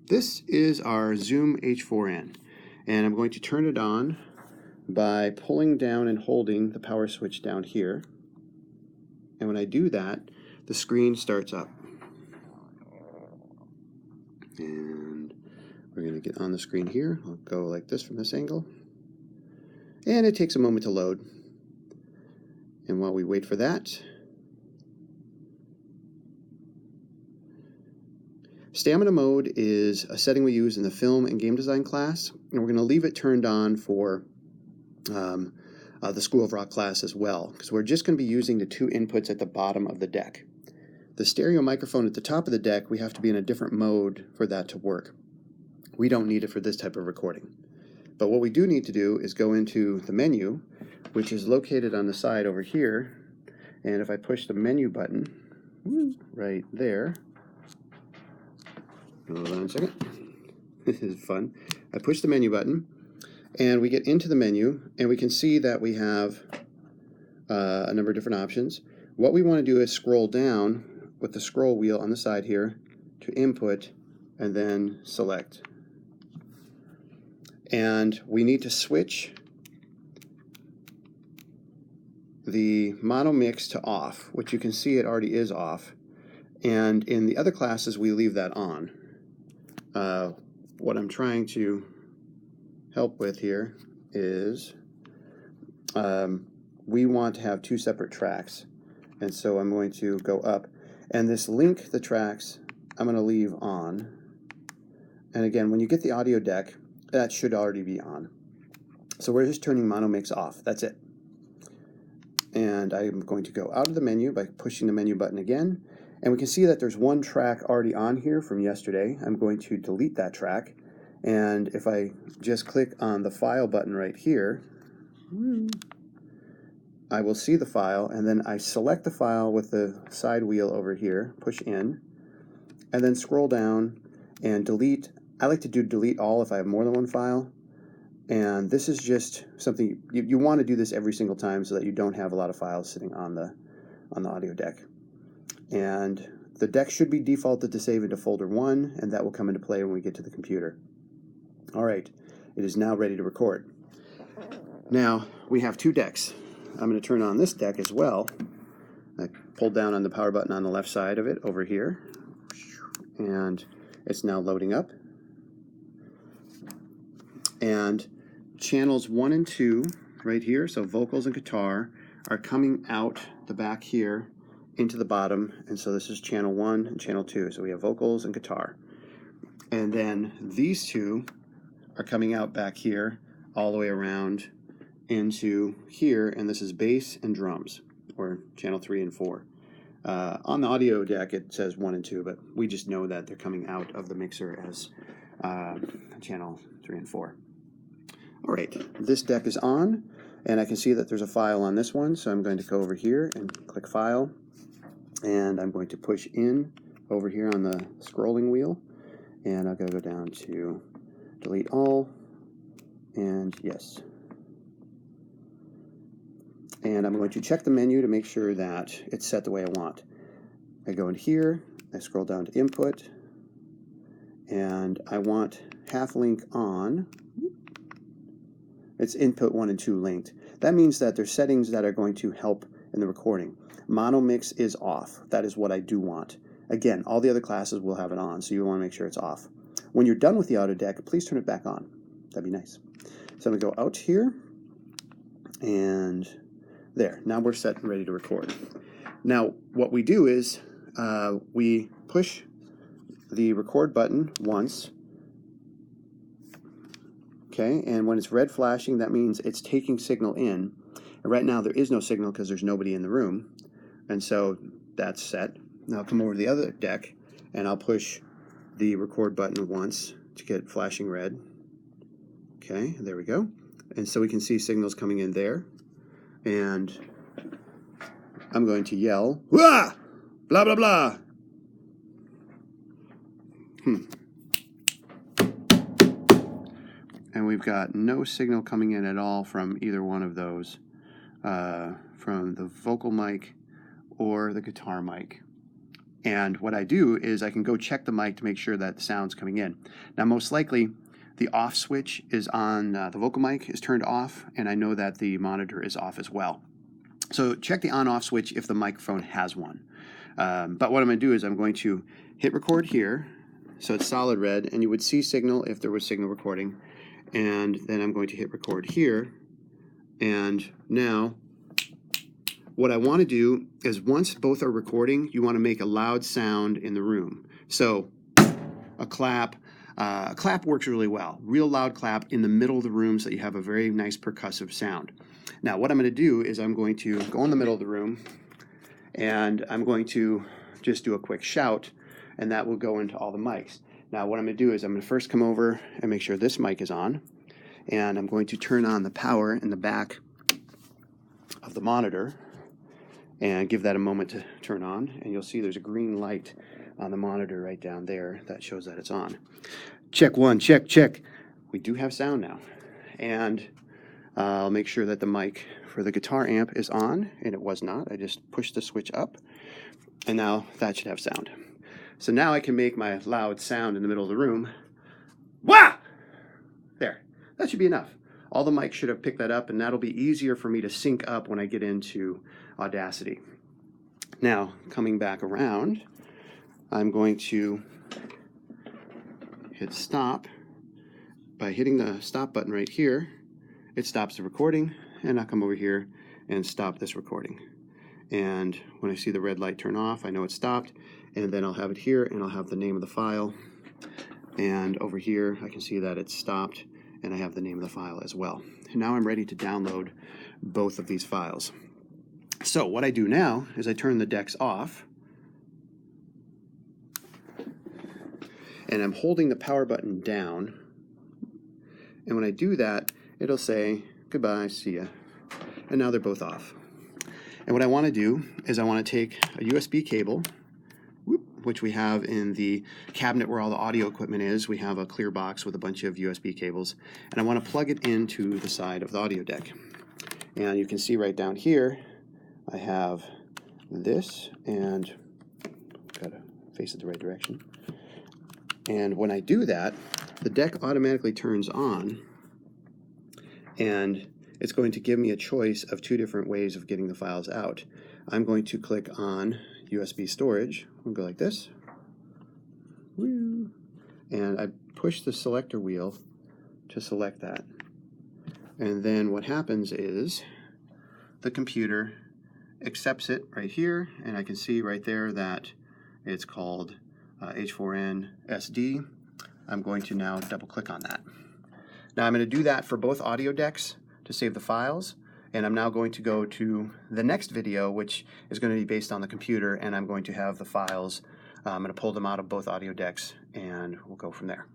This is our Zoom H4N, and I'm going to turn it on by pulling down and holding the power switch down here. And when I do that, the screen starts up. And we're going to get on the screen here. I'll go like this from this angle. And it takes a moment to load. And while we wait for that, stamina mode is a setting we use in the film and game design class, and we're going to leave it turned on for the School of Rock class as well, because we're just going to be using the two inputs at the bottom of the deck. The stereo microphone at the top of the deck, we have to be in a different mode for that to work. We don't need it for this type of recording. But what we do need to do is go into the menu, which is located on the side over here, and if I push the menu button right there, hold on a second. This is fun. I push the menu button, and we get into the menu, and we can see that we have a number of different options. What we want to do is scroll down with the scroll wheel on the side here to input, and then select. And we need to switch the mono mix to off, which you can see it already is off. And in the other classes, we leave that on. What I'm trying to help with here is we want to have two separate tracks. And so I'm going to go up. And this link the tracks, I'm going to leave on. And again, when you get the audio deck, that should already be on. So we're just turning mono mix off. That's it. And I'm going to go out of the menu by pushing the menu button again. And we can see that there's one track already on here from yesterday. I'm going to delete that track. And if I just click on the file button right here, I will see the file, and then I select the file with the side wheel over here, push in, and then scroll down and delete. I like to do delete all if I have more than one file. And this is just something, you want to do this every single time so that you don't have a lot of files sitting on the audio deck. And the deck should be defaulted to save into folder 1, and that will come into play when we get to the computer. All right, it is now ready to record. Now, we have two decks. I'm going to turn on this deck as well. I pulled down on the power button on the left side of it over here, and it's now loading up. And channels 1 and 2 right here, so vocals and guitar, are coming out the back here into the bottom, and so this is channel 1 and channel 2, so we have vocals and guitar. And then these two are coming out back here all the way around into here, and this is bass and drums, or channel 3 and 4. On the audio deck it says 1 and 2, but we just know that they're coming out of the mixer as channel 3 and 4. All right, this deck is on, and I can see that there's a file on this one, so I'm going to go over here and click File, and I'm going to push in over here on the scrolling wheel, and I'm going to go down to Delete All, and yes. And I'm going to check the menu to make sure that it's set the way I want. I go in here, I scroll down to Input, and I want half link on. It's input 1 and 2 linked. That means that there's settings that are going to help in the recording. Mono mix is off. That is what I do want. Again, all the other classes will have it on, so you want to make sure it's off. When you're done with the audio deck, please turn it back on. That'd be nice. So I'm going to go out here, and there. Now we're set and ready to record. Now, what we do is we push the record button once. Okay, and when it's red flashing, that means it's taking signal in. And right now there is no signal because there's nobody in the room, and so that's set. Now I'll come over to the other deck, and I'll push the record button once to get flashing red. Okay, there we go. And so we can see signals coming in there, and I'm going to yell, "Wah! Blah, blah, blah." And we've got no signal coming in at all from either one of those, from the vocal mic or the guitar mic. And what I do is I can go check the mic to make sure that the sound's coming in. Now, most likely, the off switch is on, the vocal mic is turned off, and I know that the monitor is off as well. So check the on-off switch if the microphone has one. But what I'm going to do is I'm going to hit record here, so it's solid red, and you would see signal if there was signal recording. And then I'm going to hit record here, and now what I want to do is once both are recording, you want to make a loud sound in the room. So a clap works really well. Real loud clap in the middle of the room so that you have a very nice percussive sound. Now what I'm going to do is I'm going to go in the middle of the room and I'm going to just do a quick shout, and that will go into all the mics. Now what I'm going to do is I'm going to first come over and make sure this mic is on, and I'm going to turn on the power in the back of the monitor and give that a moment to turn on, and you'll see there's a green light on the monitor right down there that shows that it's on. Check one, check, check. We do have sound now. And I'll make sure that the mic for the guitar amp is on, and it was not. I just pushed the switch up, and now that should have sound. So now I can make my loud sound in the middle of the room. Wah! There, that should be enough. All the mics should have picked that up, and that'll be easier for me to sync up when I get into Audacity. Now, coming back around, I'm going to hit stop. By hitting the stop button right here, it stops the recording, and I'll come over here and stop this recording. And when I see the red light turn off, I know it's stopped, and then I'll have it here, and I'll have the name of the file. And over here, I can see that it's stopped, and I have the name of the file as well. And now I'm ready to download both of these files. So what I do now is I turn the decks off, and I'm holding the power button down, and when I do that, it'll say goodbye, see ya, and now they're both off. And what I want to do is I want to take a USB cable, which we have in the cabinet where all the audio equipment is. We have a clear box with a bunch of USB cables, and I want to plug it into the side of the audio deck. And you can see right down here I have this, and gotta face it the right direction. And when I do that, the deck automatically turns on, and it's going to give me a choice of two different ways of getting the files out. I'm going to click on USB storage. We'll go like this. Woo. And I push the selector wheel to select that. And then what happens is the computer accepts it right here, and I can see right there that it's called H4N SD. I'm going to now double click on that. Now I'm going to do that for both audio decks to save the files, and I'm now going to go to the next video, which is going to be based on the computer, and I'm going to have the files. I'm going to pull them out of both audio decks, and we'll go from there.